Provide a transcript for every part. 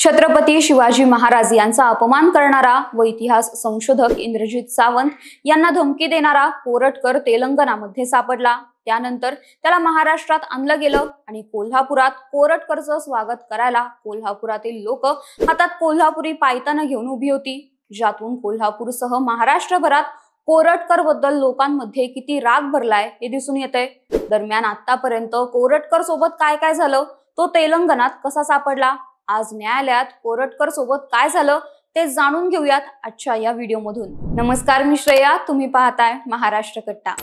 छत्रपती शिवाजी महाराज यांचा अपमान करणारा व इतिहास संशोधक इंद्रजित सावंत यांना धमकी देणारा कोरटकर तेलंगणामध्ये सापडला। त्यानंतर त्याला महाराष्ट्रात आणलं गेलं आणि कोल्हापुरात कोरटकरचं स्वागत करायला कोल्हापुरातील लोक हातात कोल्हापुरी पायतान घेऊन उभी होती, ज्यातून कोल्हापूरसह महाराष्ट्रभरात कोरटकर बद्दल लोकांमध्ये किती राग भरलाय हे दिसून येतंय। दरम्यान आतापर्यंत कोरटकर सोबत काय काय झालं, तो तेलंगणात कसा सापडला, आज न्यायालयात कोरटकर सोबत काय झालं ते जाणून घेऊयात आजच्या या व्हिडिओमधून। नमस्कार, मी श्रेया, तुम्ही पाहताय महाराष्ट्र कट्टा।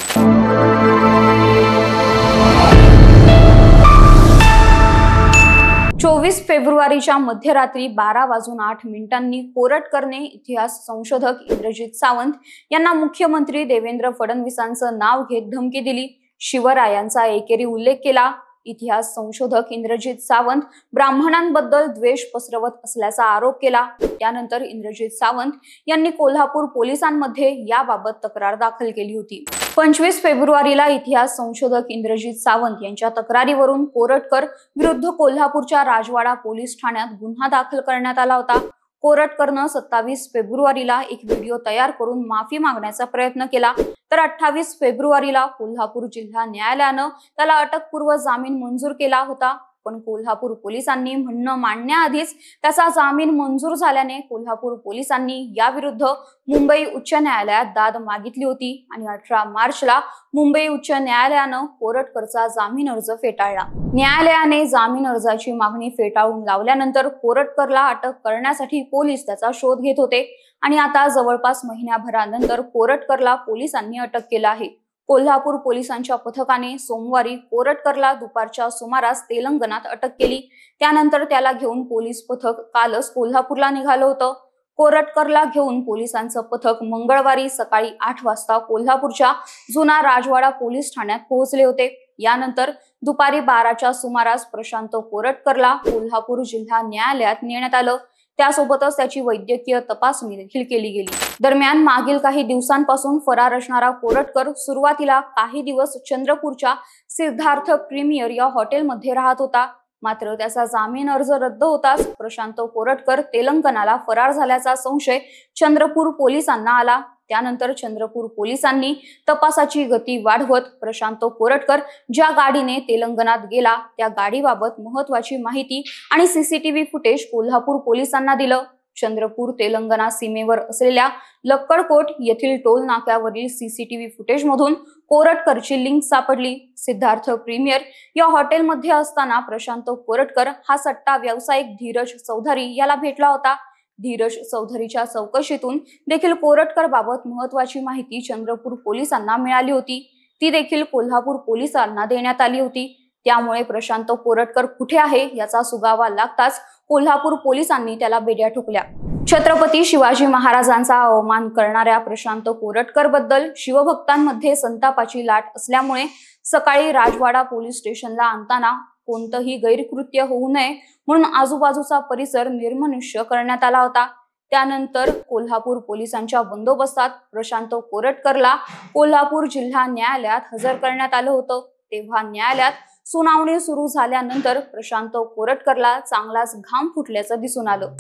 24 फेब्रुवारीच्या मध्यरात्री 12:08 कोरटकरने इतिहास संशोधक इंद्रजित सावंत यांना मुख्यमंत्री देवेंद्र फडणवीसांचं नाव घेत धमकी दिली, शिवरायांचा एकेरी उल्लेख केला। इतिहास संशोधक इंद्रजित सावंत ब्राह्मणांबद्दल द्वेष पसरवत असल्याचा आरोप केला। त्यानंतर इंद्रजित सावंत यांनी कोल्हापूर पोलिसांमध्ये याबाबत तक्रार दाखल केली होती। 25 फेब्रुवारीला इतिहास संशोधक इंद्रजित सावंत यांच्या तक्रारीवरून कोरटकर विरुद्ध कोल्हापूरच्या राजवाडा पोलीस ठाण्यात गुन्हा दाखल करण्यात आला होता। कोरटकरनं 27 फेब्रुवारीला एक व्हिडिओ तयार करून माफी मागण्याचा प्रयत्न केला, तर 28 फेब्रुवारीला कोल्हापूर जिल्हा न्यायालयानं त्याला अटकपूर्व जामीन मंजूर केला होता। पण कोल्हापूर पोलिसांनी म्हणणं मांडण्याआधीच त्याचा जामीन मंजूर झाल्याने कोल्हापूर पोलिसांनी याविरुद्ध मुंबई उच्च न्यायालयात दाद मागितली होती आणि 18 मार्चला मुंबई उच्च न्यायालयानं कोरटकरचा जामीन अर्ज फेटाळला। न्यायालयाने जामीन अर्जाची मागणी फेटाळून लावल्यानंतर कोरटकरला अटक करण्यासाठी पोलीस त्याचा शोध घेत होते आणि आता जवळपास महिन्याभरानंतर कोरटकरला पोलिसांनी अटक केलं आहे। कोल्हापूर पोलिसांच्या पथकाने सोमवारी कोरटकरला दुपारच्या सुमारास तेलंगणात अटक केली। त्यानंतर त्याला घेऊन पोलीस पथक कालच कोल्हापूरला निघालं होतं। कोरटकरला घेऊन पोलिसांचं पथक मंगळवारी सकाळी 8 वाजता कोल्हापूरच्या जुना राजवाडा पोलीस ठाण्यात पोहोचले होते। यानंतर दुपारी 12च्या सुमारास प्रशांत कोरटकरला कोल्हापूर जिल्हा न्यायालयात नेण्यात आलं। त्यासोबतच त्याची वैद्यकीय तपासणी देखील केली गेली। दरम्यान मागील काही दिवसांपासून फरार असणारा कोरटकर सुरुवातीला काही दिवस चंद्रपूरच्या सिद्धार्थ प्रीमियर या हॉटेलमध्ये राहत होता। मात्र त्याचा जामीन अर्ज रद्द होताच प्रशांत कोरटकर तेलंगणाला फरार झाल्याचा संशय चंद्रपूर पोलिसांना आला। त्यानंतर चंद्रपूर पोलिसांनी तपासाची गती वाढवत प्रशांत कोरटकर ज्या गाडीने तेलंगणात गेला त्या गाडीबाबत महत्त्वाची माहिती आणि सीसीटीव्ही फुटेज कोल्हापूर पोलिसांना दिलं। चंद्रपूर तेलंगणा सीमेवर असलेल्या लक्कडकोट येथील टोल नाक्यावरील सीसीटीव्ही फुटेजमधून कोरटकरची लिंक सापडली। सिद्धार्थ प्रीमियर या हॉटेलमध्ये असताना प्रशांत कोरटकर हा सट्टा व्यावसायिक धीरज चौधरी याला भेटला होता। धीरज चौधरीच्या चौकशीतून देखील कोरटकर बाबत महत्त्वाची माहिती चंद्रपूर पोलिसांना मिळाली होती, ती देखील कोल्हापूर पोलिसांना देण्यात आली होती। त्यामुळे प्रशांत कोरटकर कुठे आहे याचा सुगावा लागताच कोल्हापूर पोलिसांनी त्याला बेड्या ठोकल्या। छत्रपती शिवाजी महाराजांचा अवमान करणाऱ्या प्रशांत कोरटकर बद्दल शिवभक्तांमध्ये संतापाची लाट असल्यामुळे सकाळी राजवाडा पोलीस स्टेशनला आणताना कोणतंही गैरकृत्य होऊ नये म्हणून आजूबाजूचा परिसर निर्मनुष्य करण्यात आला होता। त्यानंतर कोल्हापूर पोलिसांच्या बंदोबस्तात प्रशांत कोरटकरला कोल्हापूर जिल्हा न्यायालयात हजर करण्यात आलं होतं। तेव्हा न्यायालयात सुनावणी सुरू झाल्यानंतर प्रशांत कोरटकरला चांगलाच घाम फुटल्याचं दिसून आलं।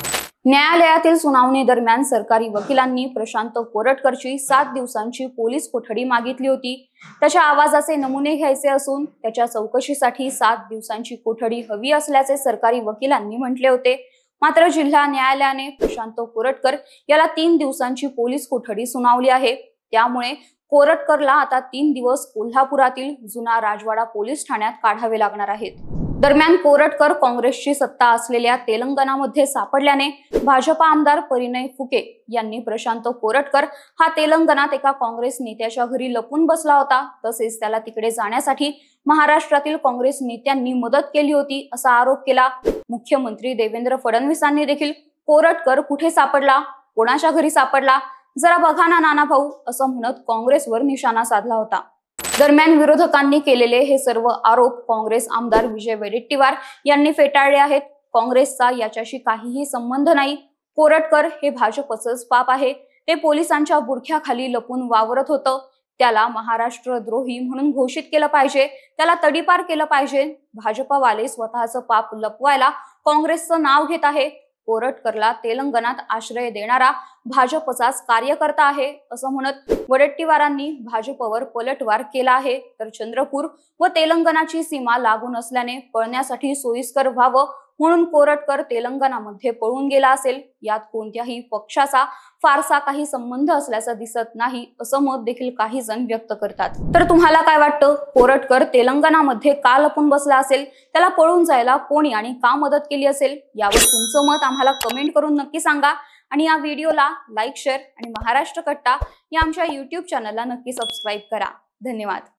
न्यायालयातील सुनावणी दरम्यान सरकारी वकिलांनी प्रशांत कोरटकरची 7 दिवसांची पोलीस कोठडी मागितली होती। त्याच्या आवाजाचे नमुने घ्यायचे असून त्याच्या चौकशीसाठी 7 दिवसांची कोठडी हवी असल्याचे सरकारी वकिलांनी म्हटले होते। मात्र जिल्हा न्यायालयाने प्रशांत कोरटकर याला 3 दिवसांची पोलीस कोठडी सुनावली आहे। त्यामुळे कोरटकरला आता 3 दिवस कोल्हापुरातील जुना राजवाडा पोलीस ठाण्यात काढावे लागणार आहेत। दरम्यान कोरटकर काँग्रेसची सत्ता असलेल्या तेलंगणामध्ये सापडल्याने भाजपा आमदार परिणय फुके यांनी प्रशांत कोरटकर हा तेलंगणात एका काँग्रेस नेत्याच्या घरी लपून बसला होता, तसेच त्याला तिकडे जाण्यासाठी महाराष्ट्रातील काँग्रेस नेत्यांनी मदत केली होती असा आरोप केला। मुख्यमंत्री देवेंद्र फडणवीसांनी देखील कोरटकर कुठे सापडला, कोणाच्या घरी सापडला, जरा बघा ना नाना भाऊ असं म्हणत काँग्रेसवर निशाणा साधला होता। दरम्यान विरोधकांनी केलेले हे सर्व आरोप काँग्रेस आमदार विजय वडेट्टीवार यांनी फेटाळले आहेत। काँग्रेसचा याच्याशी काहीही संबंध नाही। कोरटकर हे भाजपचंच पाप आहे। ते पोलिसांच्या बुरख्याखाली लपून वावरत होतं। त्याला महाराष्ट्रद्रोही म्हणून घोषित केलं पाहिजे, त्याला तडीपार केलं पाहिजे। भाजपवाले स्वतःचं पाप लपवायला काँग्रेसचं नाव घेत आहे। कोरटकरला तेलंगणात आश्रय देणारा भाजपचाच कार्यकर्ता आहे असं म्हणत वडेट्टीवारांनी भाजपवर पलटवार केला आहे। तर चंद्रपूर व तेलंगणाची सीमा लागून असल्याने पळण्यासाठी सोयीस्कर व्हावं म्हणून कोरटकर तेलंगणामध्ये पळून गेला असेल। यात कोणत्याही पक्षाचा फारसा काही संबंध असल्याचं दिसत नाही असं मत देखील काही जण व्यक्त करतात। तर तुम्हाला काय वाटतं, कोरटकर तेलंगणामध्ये का लपून बसला असेल? त्याला पळून जायला कोणी आणि का मदत केली असेल? यावर तुमचं मत आम्हाला कमेंट करून नक्की सांगा आणि या व्हिडिओला लाईक, शेअर आणि महाराष्ट्र कट्टा या आमच्या YouTube चॅनलला नक्की सबस्क्राईब करा। धन्यवाद।